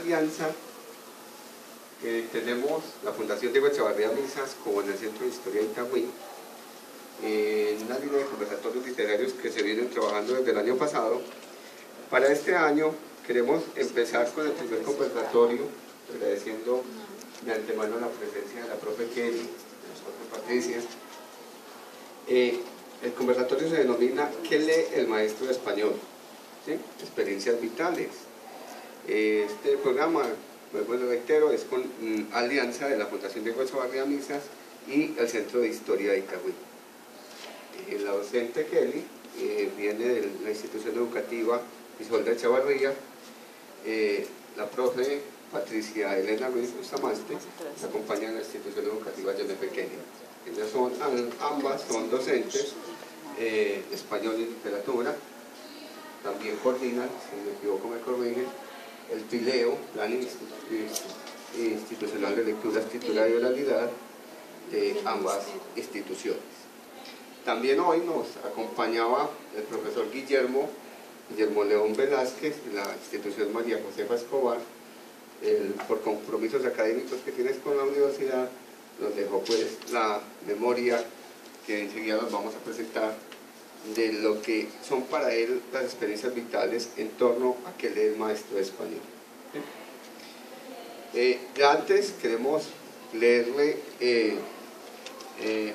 alianza que tenemos la Fundación Diego Echevarría Misas con el Centro de Historia de Itagüí, en una línea de conversatorios literarios que se vienen trabajando desde el año pasado. Para este año queremos empezar con el primer conversatorio, agradeciendo de antemano la presencia de la profe Kelly, de la profe Patricia. El conversatorio se denomina ¿Qué lee el maestro de español? ¿Sí? Experiencias vitales. Este programa, pues lo reitero, es con alianza de la Fundación Diego Echevarría Misas y el Centro de Historia de Itagüí. La docente Kelly viene de la institución educativa Isolda Echevarría, la profe Patricia Elena Ruiz Bustamante nos acompaña en la institución educativa John F. Kennedy. Ellas son, ambas son docentes, español y literatura. También coordinan, si me equivoco me corrigen, el PILEO, Plan Institucional de Lectura, Escritura y Oralidad de ambas instituciones. También hoy nos acompañaba el profesor Guillermo León Velázquez, de la institución María Josefa Escobar. Por compromisos académicos que tienes con la universidad, nos dejó pues la memoria que enseguida nos vamos a presentar de lo que son para él las experiencias vitales en torno a que lee el maestro de español. Ya antes queremos leerle,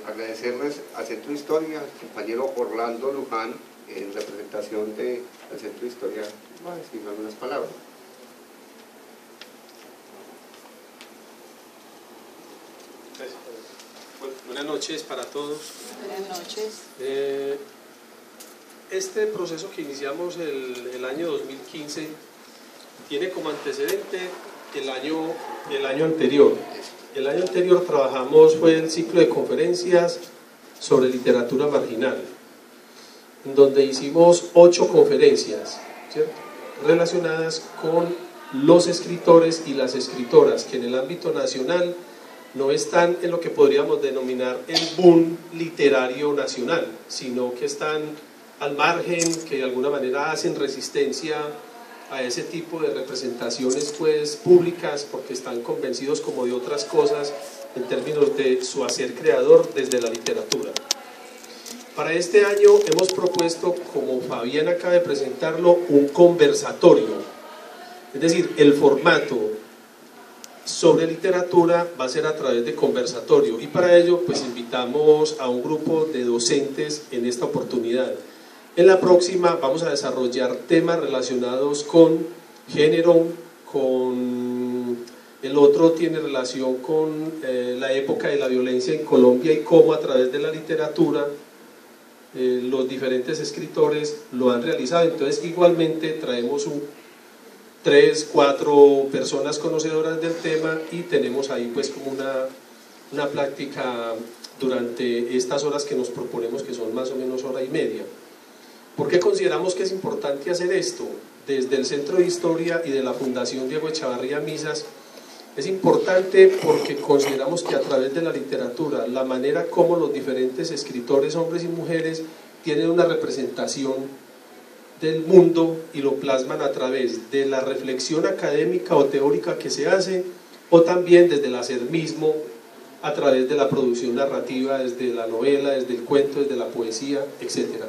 agradecerles al Centro de Historia, al compañero Orlando Luján, en representación del Centro de Historia, va a decir algunas palabras. Buenas noches para todos. Buenas noches. Este proceso que iniciamos el año 2015 tiene como antecedente el año anterior. El año anterior fue el ciclo de conferencias sobre literatura marginal, donde hicimos 8 conferencias, ¿cierto?, relacionadas con los escritores y las escritoras que en el ámbito nacional no están en lo que podríamos denominar el boom literario nacional, sino que están al margen, que de alguna manera hacen resistencia a ese tipo de representaciones pues públicas, porque están convencidos como de otras cosas en términos de su hacer creador desde la literatura. Para este año hemos propuesto, como Fabián acaba de presentarlo, un conversatorio, es decir, el formato sobre literatura va a ser a través de conversatorio, y para ello pues invitamos a un grupo de docentes en esta oportunidad. En la próxima vamos a desarrollar temas relacionados con género, el otro tiene relación con la época de la violencia en Colombia y cómo a través de la literatura los diferentes escritores lo han realizado. Entonces igualmente traemos 3, 4 personas conocedoras del tema y tenemos ahí pues como una práctica durante estas horas que nos proponemos, que son más o menos hora y media. ¿Por qué consideramos que es importante hacer esto? Desde el Centro de Historia y de la Fundación Diego Echevarría Misas es importante porque consideramos que a través de la literatura, la manera como los diferentes escritores, hombres y mujeres, tienen una representación del mundo y lo plasman a través de la reflexión académica o teórica que se hace, o también desde el hacer mismo, a través de la producción narrativa, desde la novela, desde el cuento, desde la poesía, etc.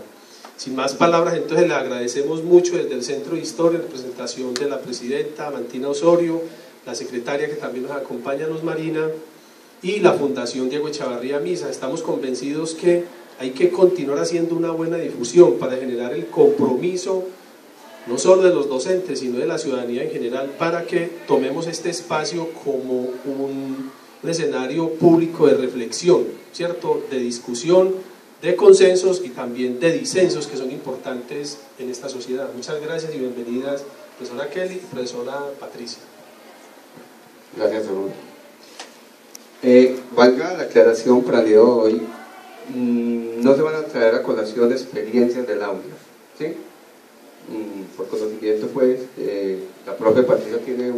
Sin más palabras, entonces le agradecemos mucho desde el Centro de Historia, en representación de la presidenta Martina Osorio, la secretaria que también nos acompaña, Luz Marina, y la Fundación Diego Echevarría Misas. Estamos convencidos que hay que continuar haciendo una buena difusión para generar el compromiso no solo de los docentes, sino de la ciudadanía en general, para que tomemos este espacio como un escenario público de reflexión, ¿cierto?, de discusión, de consensos y también de disensos que son importantes en esta sociedad. Muchas gracias y bienvenidas, profesora Kelly y profesora Patricia. Gracias, Saúl. Valga la aclaración para el día de hoy, no se van a traer a colación experiencias del aula, ¿sí? Por conocimiento pues, la profe Patricia tiene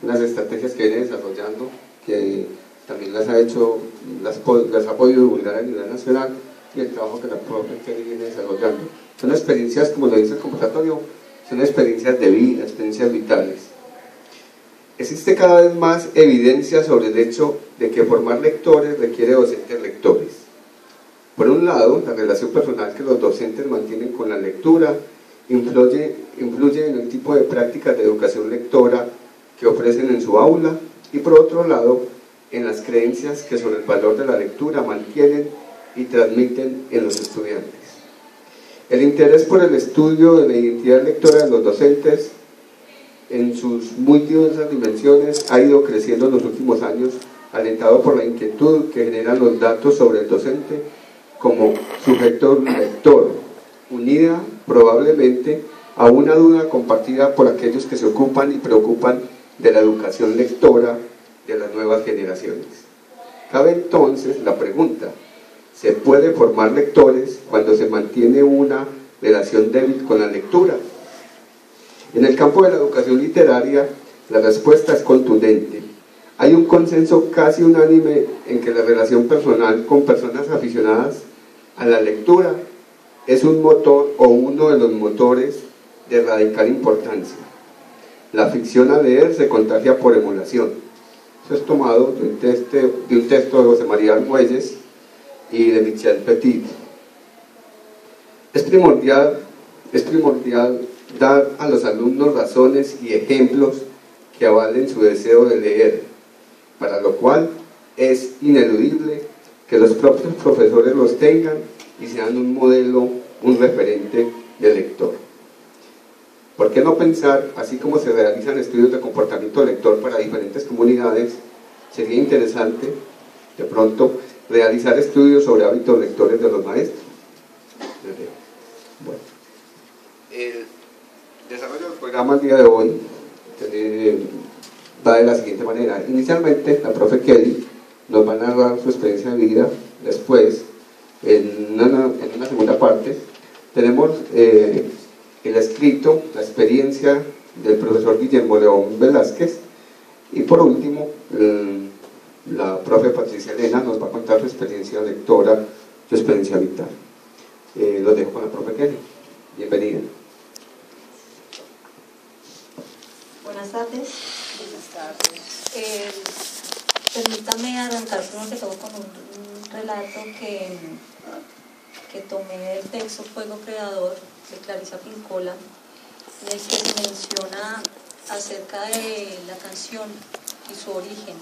unas estrategias que viene desarrollando, que también las ha hecho, las ha podido divulgar a nivel nacional, y el trabajo que la profe Kelly viene desarrollando. Son experiencias, como lo dice el conversatorio, son experiencias de vida, experiencias vitales. Existe cada vez más evidencia sobre el hecho de que formar lectores requiere docentes lectores. Por un lado, la relación personal que los docentes mantienen con la lectura influye en el tipo de prácticas de educación lectora que ofrecen en su aula, y por otro lado, en las creencias que sobre el valor de la lectura mantienen y transmiten en los estudiantes. El interés por el estudio de la identidad lectora de los docentes en sus muy diversas dimensiones ha ido creciendo en los últimos años, alentado por la inquietud que generan los datos sobre el docente como sujeto lector, unida probablemente a una duda compartida por aquellos que se ocupan y preocupan de la educación lectora de las nuevas generaciones. Cabe entonces la pregunta: ¿se puede formar lectores cuando se mantiene una relación débil con la lectura? En el campo de la educación literaria, la respuesta es contundente. Hay un consenso casi unánime en que la relación personal con personas aficionadas a la lectura es un motor o uno de los motores de radical importancia. La afición a leer se contagia por emulación. Eso es tomado de un texto de José María Argüelles y de Michel Petit. Es primordial dar a los alumnos razones y ejemplos que avalen su deseo de leer, para lo cual es ineludible que los propios profesores los tengan y sean un modelo, un referente de lector. ¿Por qué no pensar, así como se realizan estudios de comportamiento lector para diferentes comunidades, sería interesante, de pronto, realizar estudios sobre hábitos lectores de los maestros? Bueno, el desarrollo del programa el día de hoy va de la siguiente manera. Inicialmente, la profe Kelly nos va a narrar su experiencia de vida. Después, en una segunda parte, tenemos el escrito, la experiencia del profesor Guillermo León Velázquez, y por último, la profe Patricia Elena nos va a contar su experiencia lectora, su experiencia vital. Los dejo con la profe Kelly. Bienvenida. Buenas tardes. Buenas tardes. Permítame arrancar primero que todo con un relato que tomé del texto Fuego Creador de Clarisa Pincola, en el que se menciona acerca de la canción y su origen.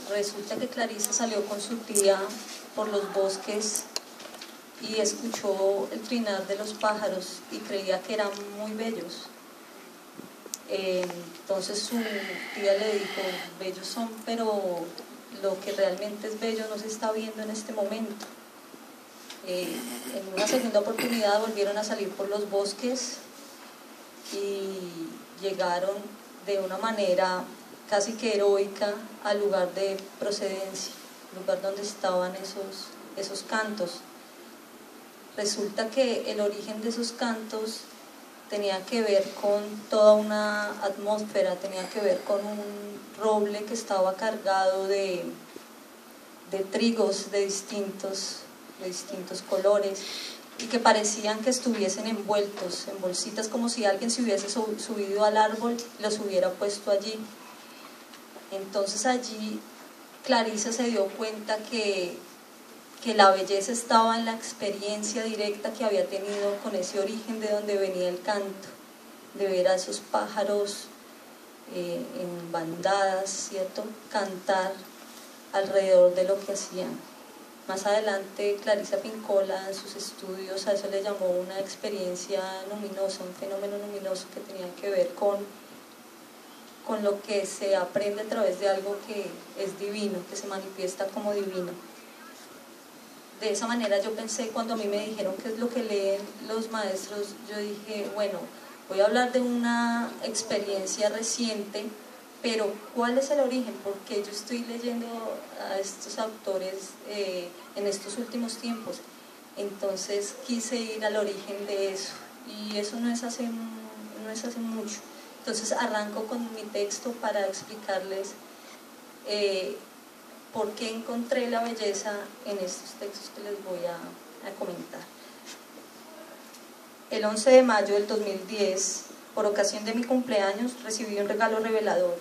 Resulta que Clarisa salió con su tía por los bosques y escuchó el trinar de los pájaros y creía que eran muy bellos. Entonces su tía le dijo: bellos son, pero lo que realmente es bello no se está viendo en este momento. En una segunda oportunidad volvieron a salir por los bosques y llegaron de una manera casi que heroica al lugar de procedencia, el lugar donde estaban esos cantos. Resulta que el origen de esos cantos tenía que ver con toda una atmósfera, tenía que ver con un roble que estaba cargado de trigos de distintos colores y que parecían que estuviesen envueltos en bolsitas, como si alguien se hubiese subido al árbol y los hubiera puesto allí. Entonces allí Clarisa se dio cuenta que la belleza estaba en la experiencia directa que había tenido con ese origen de donde venía el canto, de ver a esos pájaros en bandadas, ¿cierto?, cantar alrededor de lo que hacían. Más adelante Clarisa Pincola en sus estudios a eso le llamó una experiencia luminosa, un fenómeno luminoso que tenía que ver con lo que se aprende a través de algo que es divino, que se manifiesta como divino. De esa manera yo pensé, cuando a mí me dijeron qué es lo que leen los maestros, yo dije, bueno, voy a hablar de una experiencia reciente, pero ¿cuál es el origen? Porque yo estoy leyendo a estos autores en estos últimos tiempos. Entonces quise ir al origen de eso, y eso no es hace mucho. Entonces arranco con mi texto para explicarles por qué encontré la belleza en estos textos que les voy a comentar. El 11 de mayo del 2010 Por ocasión de mi cumpleaños recibí un regalo revelador.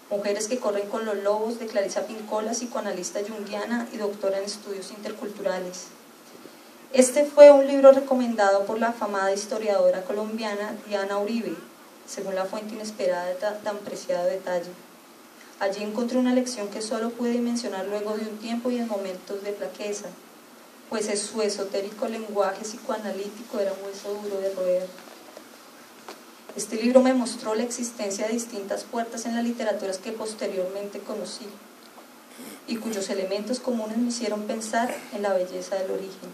Mujeres que corren con los lobos, de Clarisa Pinkola, psicoanalista junguiana y doctora en estudios interculturales. Este fue un libro recomendado por la afamada historiadora colombiana Diana Uribe, según la fuente inesperada de tan preciado detalle. Allí encontré una lección que solo pude mencionar luego de un tiempo y en momentos de flaqueza, pues su esotérico lenguaje psicoanalítico era un hueso duro de roer. Este libro me mostró la existencia de distintas puertas en las literaturas que posteriormente conocí y cuyos elementos comunes me hicieron pensar en la belleza del origen.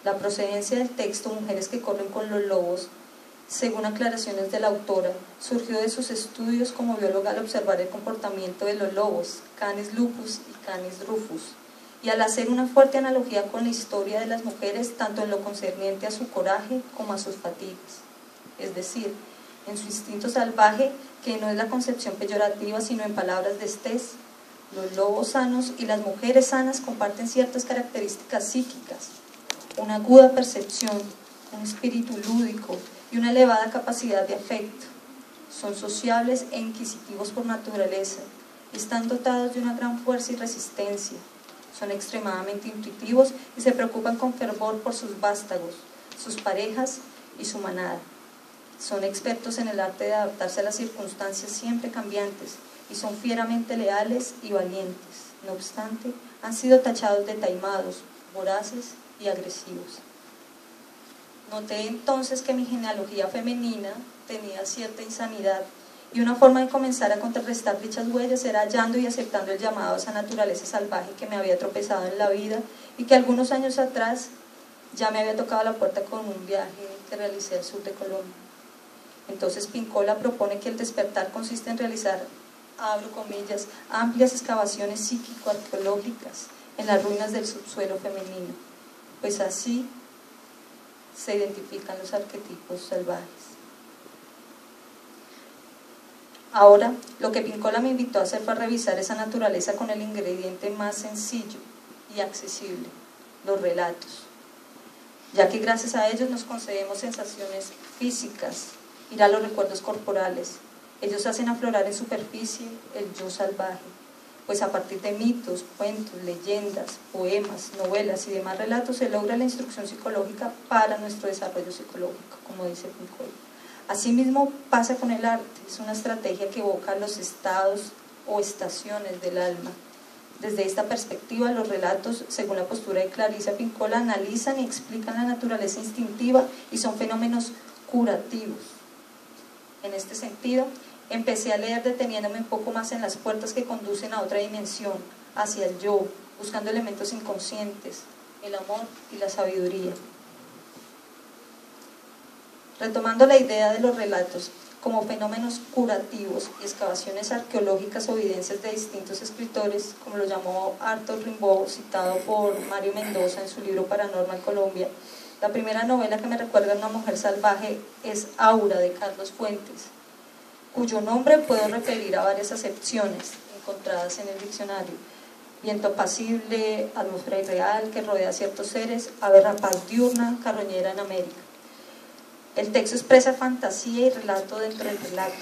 La procedencia del texto Mujeres que corren con los lobos, según aclaraciones de la autora, surgió de sus estudios como bióloga al observar el comportamiento de los lobos, Canis lupus y Canis rufus, y al hacer una fuerte analogía con la historia de las mujeres, tanto en lo concerniente a su coraje como a sus fatigas. Es decir, en su instinto salvaje, que no es la concepción peyorativa, sino en palabras de Estés, los lobos sanos y las mujeres sanas comparten ciertas características psíquicas, una aguda percepción, un espíritu lúdico y una elevada capacidad de afecto. Son sociables e inquisitivos por naturaleza, y están dotados de una gran fuerza y resistencia. Son extremadamente intuitivos y se preocupan con fervor por sus vástagos, sus parejas y su manada. Son expertos en el arte de adaptarse a las circunstancias siempre cambiantes y son fieramente leales y valientes. No obstante, han sido tachados de taimados, voraces y agresivos. Noté entonces que mi genealogía femenina tenía cierta insanidad y una forma de comenzar a contrarrestar dichas huellas era hallando y aceptando el llamado a esa naturaleza salvaje que me había tropezado en la vida y que algunos años atrás ya me había tocado la puerta con un viaje que realicé al sur de Colombia. Entonces Pinkola propone que el despertar consiste en realizar, abro comillas, amplias excavaciones psíquico-arqueológicas en las ruinas del subsuelo femenino, pues así se identifican los arquetipos salvajes. Ahora, lo que Pinkola me invitó a hacer fue revisar esa naturaleza con el ingrediente más sencillo y accesible, los relatos, ya que gracias a ellos nos concedemos sensaciones físicas, ir a los recuerdos corporales. Ellos hacen aflorar en superficie el yo salvaje, pues a partir de mitos, cuentos, leyendas, poemas, novelas y demás relatos se logra la instrucción psicológica para nuestro desarrollo psicológico, como dice Pinkola. Asimismo pasa con el arte, es una estrategia que evoca los estados o estaciones del alma. Desde esta perspectiva, los relatos, según la postura de Clarisa Pinkola, analizan y explican la naturaleza instintiva y son fenómenos curativos. En este sentido, empecé a leer deteniéndome un poco más en las puertas que conducen a otra dimensión, hacia el yo, buscando elementos inconscientes, el amor y la sabiduría. Retomando la idea de los relatos como fenómenos curativos y excavaciones arqueológicas o evidencias de distintos escritores, como lo llamó Arthur Rimbaud, citado por Mario Mendoza en su libro Paranormal Colombia, la primera novela que me recuerda a una mujer salvaje es Aura, de Carlos Fuentes, cuyo nombre puedo referir a varias acepciones encontradas en el diccionario: viento apacible, atmósfera irreal que rodea a ciertos seres, ave rapaz diurna, carroñera en América. El texto expresa fantasía y relato dentro del relato,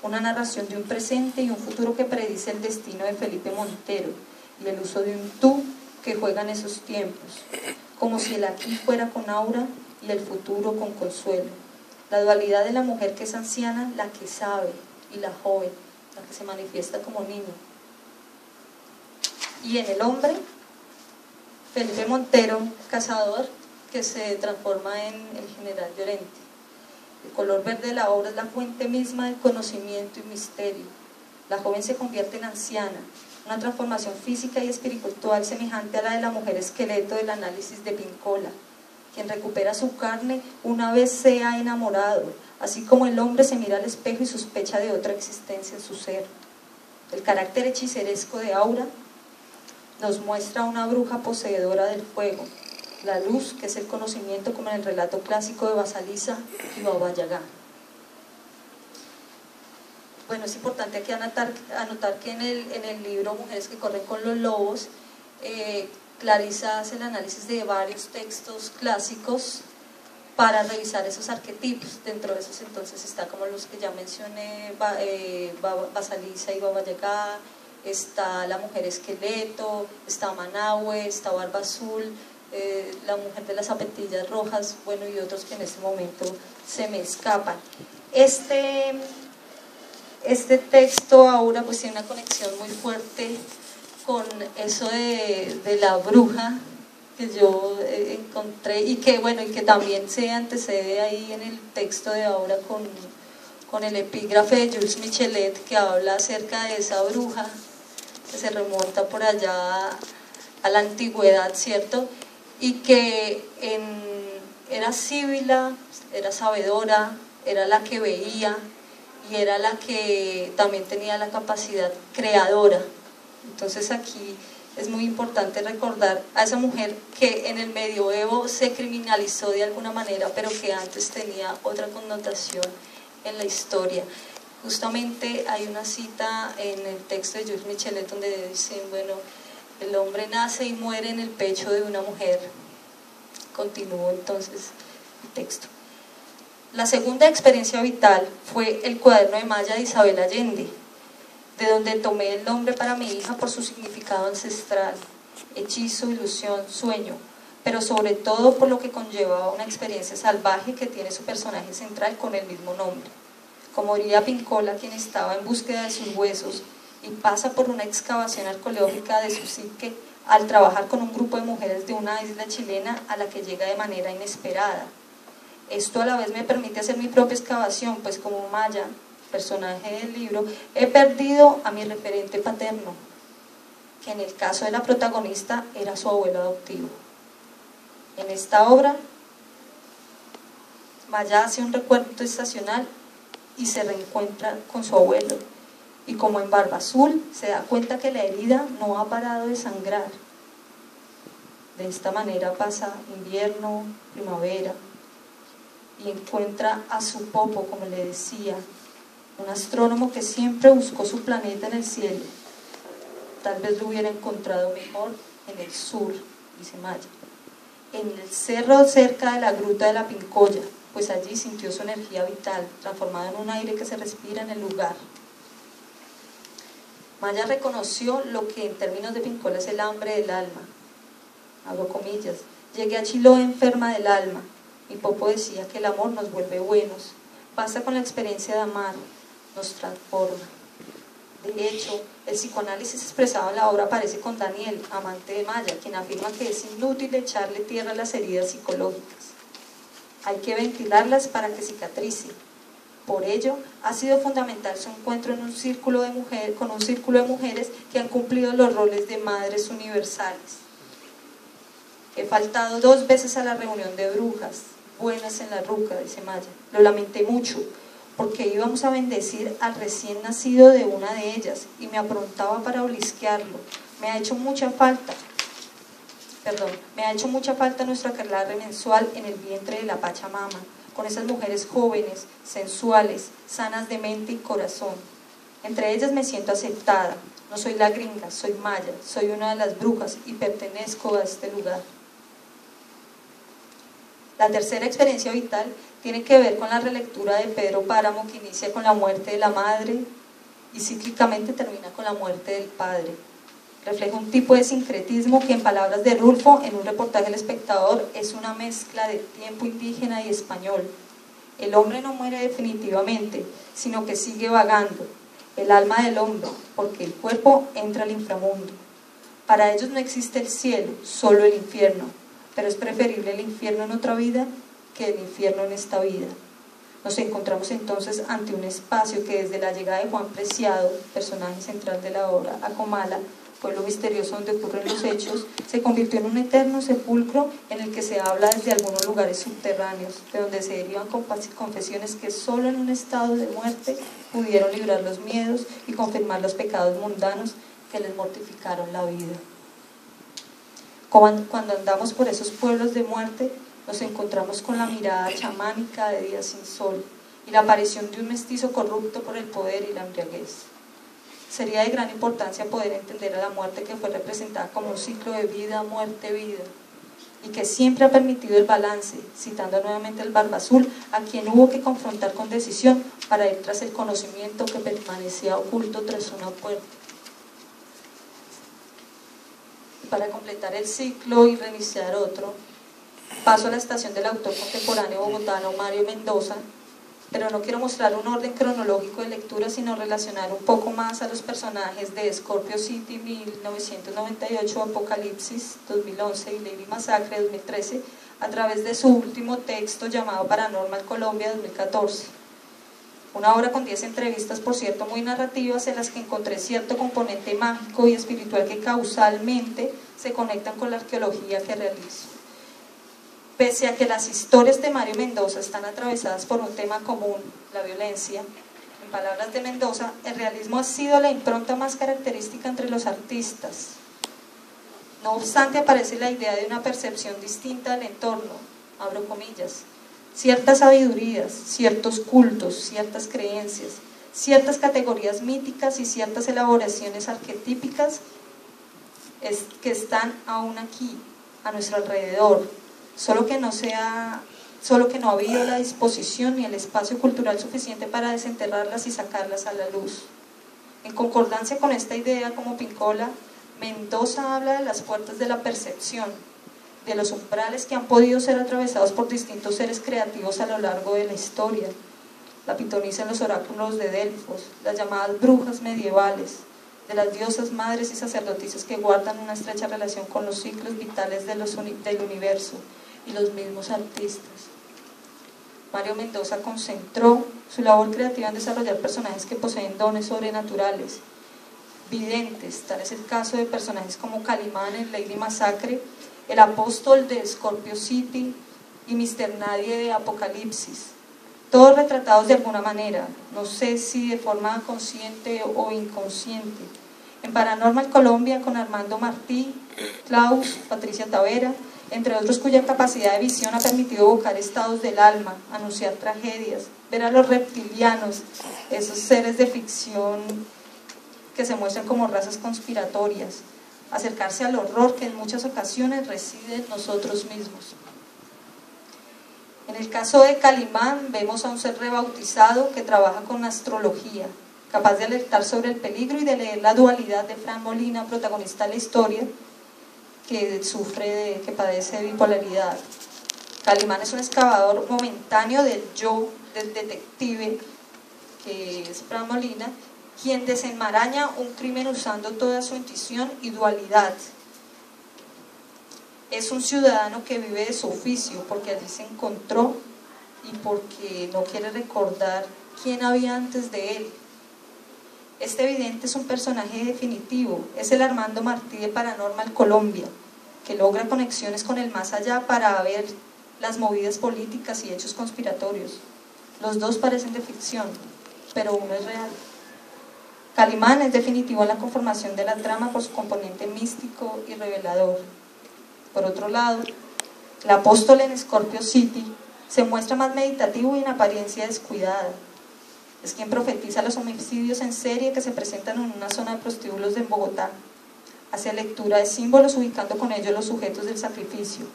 una narración de un presente y un futuro que predice el destino de Felipe Montero y el uso de un tú que juega en esos tiempos, como si el aquí fuera con Aura y el futuro con Consuelo. La dualidad de la mujer que es anciana, la que sabe, y la joven, la que se manifiesta como niño. Y en el hombre, Felipe Montero, cazador, que se transforma en el general Llorente. El color verde de la obra es la fuente misma del conocimiento y misterio. La joven se convierte en anciana, una transformación física y espiritual semejante a la de la mujer esqueleto del análisis de Pinkola, quien recupera su carne una vez se ha enamorado, así como el hombre se mira al espejo y sospecha de otra existencia en su ser. El carácter hechiceresco de Aura nos muestra una bruja poseedora del fuego, la luz, que es el conocimiento, como en el relato clásico de Basalisa y Baba Yaga. Bueno, es importante aquí anotar que en el libro Mujeres que corren con los lobos, Clarisa hace el análisis de varios textos clásicos para revisar esos arquetipos. Dentro de esos entonces está como los que ya mencioné, Basalisa y Baba Yaga, está la mujer esqueleto, está Manahue, está Barba Azul, la mujer de las zapatillas rojas, bueno, y otros que en este momento se me escapan. Este texto ahora pues tiene una conexión muy fuerte con eso de la bruja que yo encontré, y que bueno, y que también se antecede ahí en el texto de ahora con el epígrafe de Jules Michelet, que habla acerca de esa bruja que se remonta por allá a la antigüedad, ¿cierto? Y que era síbila, era sabedora, era la que veía y era la que también tenía la capacidad creadora. Entonces aquí es muy importante recordar a esa mujer que en el medioevo se criminalizó de alguna manera, pero que antes tenía otra connotación en la historia. Justamente hay una cita en el texto de Jules Michelet donde dicen, bueno, el hombre nace y muere en el pecho de una mujer. Continúo entonces el texto. La segunda experiencia vital fue el cuaderno de Maya de Isabel Allende, de donde tomé el nombre para mi hija por su significado ancestral, hechizo, ilusión, sueño, pero sobre todo por lo que conllevaba una experiencia salvaje que tiene su personaje central con el mismo nombre. Como diría Pincola, quien estaba en búsqueda de sus huesos y pasa por una excavación arqueológica de su psique al trabajar con un grupo de mujeres de una isla chilena a la que llega de manera inesperada. Esto a la vez me permite hacer mi propia excavación, pues como Maya, personaje del libro, he perdido a mi referente paterno, que en el caso de la protagonista era su abuelo adoptivo. En esta obra, Maya hace un recuento estacional y se reencuentra con su abuelo, y como en Barba Azul, se da cuenta que la herida no ha parado de sangrar. De esta manera pasa invierno, primavera, y encuentra a su Popo, como le decía, un astrónomo que siempre buscó su planeta en el cielo. Tal vez lo hubiera encontrado mejor en el sur, dice Maya, en el cerro cerca de la gruta de la Pincoya, pues allí sintió su energía vital, transformada en un aire que se respira en el lugar. Maya reconoció lo que en términos de Pincola es el hambre del alma. Abro comillas, llegué a Chiloé enferma del alma. Mi Popo decía que el amor nos vuelve buenos, basta con la experiencia de amar, nos transforma. De hecho, el psicoanálisis expresado en la obra aparece con Daniel, amante de Maya, quien afirma que es inútil echarle tierra a las heridas psicológicas. Hay que ventilarlas para que cicatricen. Por ello, ha sido fundamental su encuentro en con un círculo de mujeres que han cumplido los roles de madres universales. He faltado 2 veces a la reunión de brujas, buenas en la ruca, dice Maya. Lo lamenté mucho, porque íbamos a bendecir al recién nacido de una de ellas, y me aprontaba para olisquearlo. Me ha hecho mucha falta nuestro aquelarre mensual en el vientre de la Pachamama, con esas mujeres jóvenes, sensuales, sanas de mente y corazón. Entre ellas me siento aceptada. No soy la gringa, soy Maya, soy una de las brujas y pertenezco a este lugar. La tercera experiencia vital tiene que ver con la relectura de Pedro Páramo, que inicia con la muerte de la madre y cíclicamente termina con la muerte del padre. Refleja un tipo de sincretismo que, en palabras de Rulfo, en un reportaje del Espectador, es una mezcla de tiempo indígena y español. El hombre no muere definitivamente, sino que sigue vagando, el alma del hombre, porque el cuerpo entra al inframundo. Para ellos no existe el cielo, solo el infierno, pero es preferible el infierno en otra vida que el infierno en esta vida. Nos encontramos entonces ante un espacio que desde la llegada de Juan Preciado, personaje central de la obra, a Comala, pueblo misterioso donde ocurren los hechos, se convirtió en un eterno sepulcro en el que se habla desde algunos lugares subterráneos, de donde se derivan confesiones que solo en un estado de muerte pudieron librar los miedos y confirmar los pecados mundanos que les mortificaron la vida. Cuando andamos por esos pueblos de muerte, nos encontramos con la mirada chamánica de días sin sol y la aparición de un mestizo corrupto por el poder y la embriaguez. Sería de gran importancia poder entender a la muerte, que fue representada como un ciclo de vida, muerte, vida. y que siempre ha permitido el balance, citando nuevamente al Barba Azul, a quien hubo que confrontar con decisión para ir tras el conocimiento que permanecía oculto tras una puerta. Para completar el ciclo y reiniciar otro, paso a la estación del autor contemporáneo bogotano Mario Mendoza, pero no quiero mostrar un orden cronológico de lectura, sino relacionar un poco más a los personajes de Scorpio City 1998, Apocalipsis 2011 y Lady Masacre 2013, a través de su último texto llamado Paranormal Colombia 2014. Una obra con 10 entrevistas, por cierto, muy narrativas, en las que encontré cierto componente mágico y espiritual que causalmente se conectan con la arqueología que realizo. Pese a que las historias de Mario Mendoza están atravesadas por un tema común, la violencia, en palabras de Mendoza, el realismo ha sido la impronta más característica entre los artistas. No obstante, aparece la idea de una percepción distinta del entorno, abro comillas, ciertas sabidurías, ciertos cultos, ciertas creencias, ciertas categorías míticas y ciertas elaboraciones arquetípicas que están aún aquí, a nuestro alrededor, solo que no ha habido la disposición ni el espacio cultural suficiente para desenterrarlas y sacarlas a la luz. En concordancia con esta idea, como Pincola, Mendoza habla de las puertas de la percepción, de los umbrales que han podido ser atravesados por distintos seres creativos a lo largo de la historia. La pitoniza en los oráculos de Delfos, las llamadas brujas medievales, de las diosas madres y sacerdotisas que guardan una estrecha relación con los ciclos vitales del universo, y los mismos artistas. Mario Mendoza concentró su labor creativa en desarrollar personajes que poseen dones sobrenaturales, videntes, tal es el caso de personajes como Calimán en Lady Masacre, el apóstol de Scorpio City y Mr. Nadie de Apocalipsis, todos retratados de alguna manera, no sé si de forma consciente o inconsciente. En Paranormal Colombia, con Armando Martí, Klaus, Patricia Tavera, entre otros, cuya capacidad de visión ha permitido evocar estados del alma, anunciar tragedias, ver a los reptilianos, esos seres de ficción que se muestran como razas conspiratorias, acercarse al horror que en muchas ocasiones reside en nosotros mismos. En el caso de Calimán, vemos a un ser rebautizado que trabaja con astrología, capaz de alertar sobre el peligro y de leer la dualidad de Fran Molina, protagonista de la historia, que padece de bipolaridad. Calimán es un excavador momentáneo del yo, del detective, que es Fran Molina, quien desenmaraña un crimen usando toda su intuición y dualidad. Es un ciudadano que vive de su oficio, porque allí se encontró y porque no quiere recordar quién había antes de él. Este vidente es un personaje definitivo, es el Armando Martí de Paranormal Colombia, que logra conexiones con el más allá para ver las movidas políticas y hechos conspiratorios. Los dos parecen de ficción, pero uno es real. Calimán es definitivo en la conformación de la trama por su componente místico y revelador. Por otro lado, el apóstol en Scorpio City se muestra más meditativo y en apariencia descuidada. Es quien profetiza los homicidios en serie que se presentan en una zona de prostíbulos de Bogotá. Hace lectura de símbolos ubicando con ello los sujetos del sacrificio.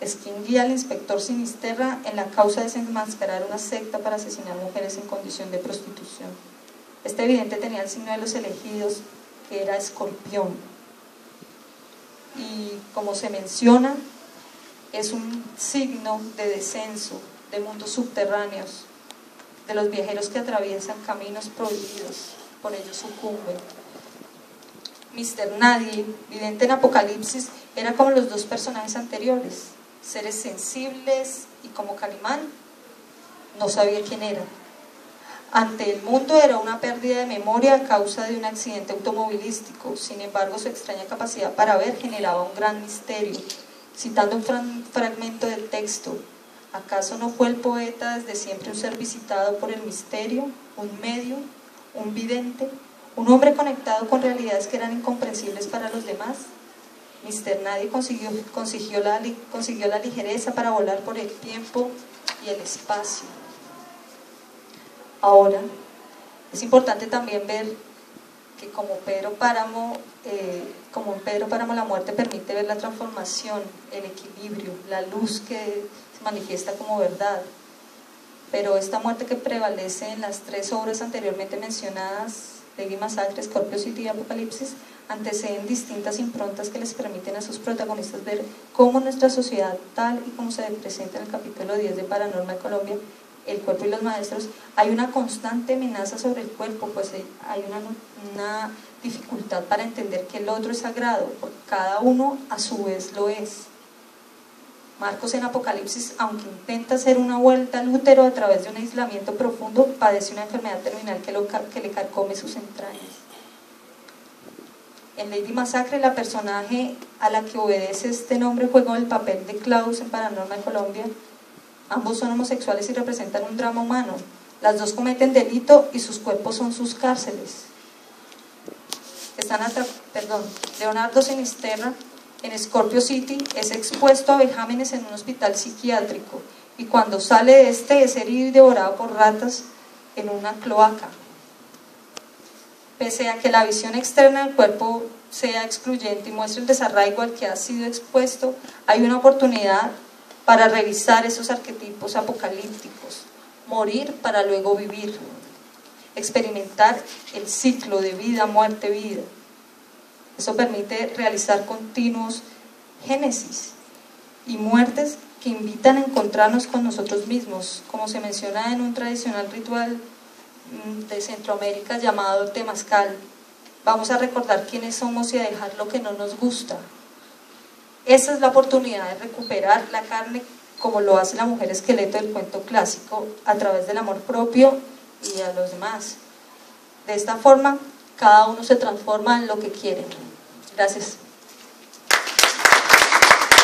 Es quien guía al inspector Sinisterra en la causa de desenmascarar una secta para asesinar mujeres en condición de prostitución. Este vidente tenía el signo de los elegidos, que era Escorpión. Y como se menciona, es un signo de descenso, de mundos subterráneos, de los viajeros que atraviesan caminos prohibidos, por ello sucumben. Mr. Nadie, vidente en Apocalipsis, era como los dos personajes anteriores, seres sensibles y como Calimán, no sabía quién era. Ante el mundo era una pérdida de memoria a causa de un accidente automovilístico, sin embargo su extraña capacidad para ver generaba un gran misterio. Citando un fragmento del texto, ¿acaso no fue el poeta desde siempre un ser visitado por el misterio, un medio, un vidente, un hombre conectado con realidades que eran incomprensibles para los demás? Mr. Nadie consiguió la ligereza para volar por el tiempo y el espacio. Ahora, es importante también ver que como en Pedro Páramo la muerte permite ver la transformación, el equilibrio, la luz que se manifiesta como verdad. Pero esta muerte que prevalece en las tres obras anteriormente mencionadas, Lady Masacre, Scorpio City y Apocalipsis, anteceden distintas improntas que les permiten a sus protagonistas ver cómo nuestra sociedad, tal y como se presenta en el capítulo 10 de Paranormal Colombia, el cuerpo y los maestros, hay una constante amenaza sobre el cuerpo, pues hay una dificultad para entender que el otro es sagrado, porque cada uno a su vez lo es. Marcos en Apocalipsis, aunque intenta hacer una vuelta al útero a través de un aislamiento profundo, padece una enfermedad terminal que le carcome sus entrañas. En Lady Masacre, la personaje a la que obedece este nombre juega el papel de Klaus en Paranormal Colombia. Ambos son homosexuales y representan un drama humano. Las dos cometen delito y sus cuerpos son sus cárceles. Leonardo Sinisterra en Scorpio City es expuesto a vejámenes en un hospital psiquiátrico y cuando sale de este es herido y devorado por ratas en una cloaca. Pese a que la visión externa del cuerpo sea excluyente y muestre el desarraigo al que ha sido expuesto, hay una oportunidad para revisar esos arquetipos apocalípticos, morir para luego vivir, experimentar el ciclo de vida, muerte, vida. Eso permite realizar continuos génesis y muertes que invitan a encontrarnos con nosotros mismos, como se menciona en un tradicional ritual de Centroamérica llamado temazcal. Vamos a recordar quiénes somos y a dejar lo que no nos gusta. Esa es la oportunidad de recuperar la carne como lo hace la mujer esqueleto del cuento clásico, a través del amor propio y a los demás. De esta forma, cada uno se transforma en lo que quiere. Gracias.